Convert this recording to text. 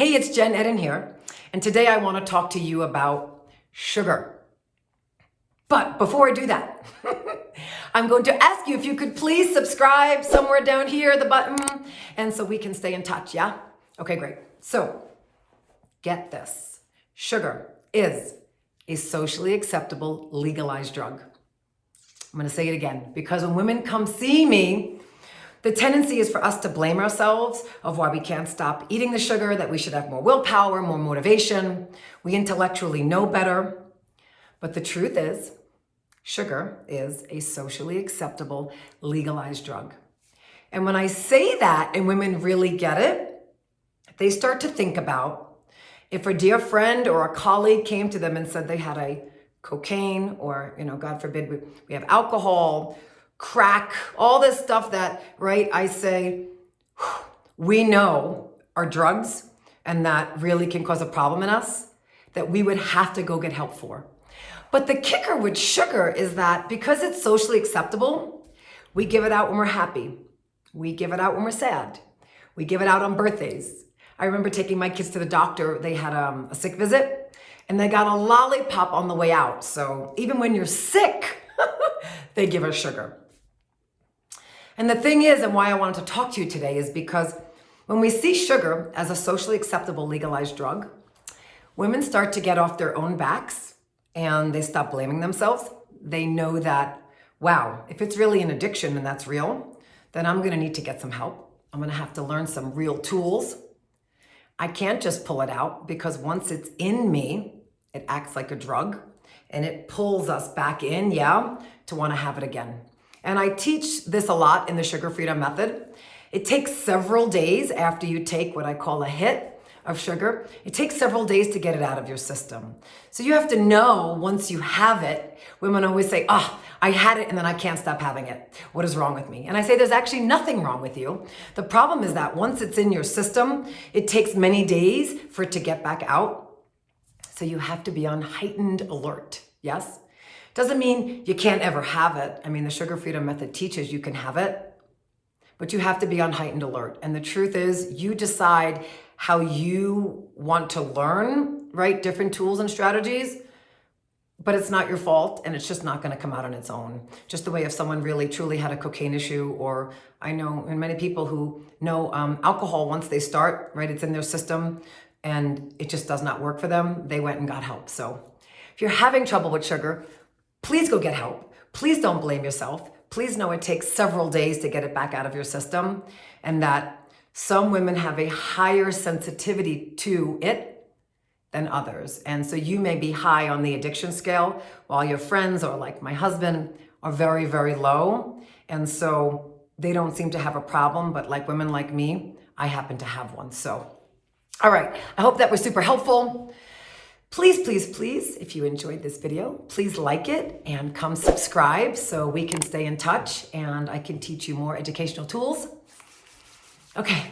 Hey, it's Jen Eden here, and today I want to talk to you about sugar. But before I do that, I'm going to ask you if you could please subscribe somewhere down here, the button, and so we can stay in touch, yeah? Okay, great. So, get this. Sugar is a socially acceptable, legalized drug. I'm going to say it again, because when women come see me, the tendency is for us to blame ourselves of why we can't stop eating the sugar, that we should have more willpower, more motivation. We intellectually know better. But the truth is, sugar is a socially acceptable, legalized drug. And when I say that and women really get it, they start to think about if a dear friend or a colleague came to them and said they had a cocaine or, God forbid, we have alcohol, crack, all this stuff that, right, I say, we know are drugs and that really can cause a problem in us, that we would have to go get help for. But the kicker with sugar is that because it's socially acceptable, we give it out when we're happy. We give it out when we're sad. We give it out on birthdays. I remember taking my kids to the doctor. They had a sick visit and they got a lollipop on the way out. So even when you're sick, they give us sugar. And the thing is, and why I wanted to talk to you today, is because when we see sugar as a socially acceptable legalized drug, women start to get off their own backs and they stop blaming themselves. They know that, wow, if it's really an addiction and that's real, then I'm gonna need to get some help. I'm gonna have to learn some real tools. I can't just pull it out, because once it's in me, it acts like a drug and it pulls us back in, to wanna have it again. And I teach this a lot in the Sugar Freedom Method. It takes several days after you take what I call a hit of sugar. It takes several days to get it out of your system. So you have to know once you have it. Women always say, I had it and then I can't stop having it. What is wrong with me? And I say there's actually nothing wrong with you. The problem is that once it's in your system, it takes many days for it to get back out. So you have to be on heightened alert, yes? Doesn't mean you can't ever have it. I mean, the Sugar Freedom Method teaches you can have it, but you have to be on heightened alert. And the truth is, you decide how you want to learn, right? Different tools and strategies, but it's not your fault and it's just not gonna come out on its own. Just the way if someone really truly had a cocaine issue, or I know many people who know alcohol, once they start, right, it's in their system and it just does not work for them, they went and got help. So if you're having trouble with sugar, please go get help. Please don't blame yourself. Please know it takes several days to get it back out of your system, and that some women have a higher sensitivity to it than others. And so you may be high on the addiction scale while your friends, or like my husband, are very, very low. And so they don't seem to have a problem, but like women like me, I happen to have one. So, all right, I hope that was super helpful. Please, please, please, if you enjoyed this video, please like it and come subscribe so we can stay in touch and I can teach you more educational tools. Okay,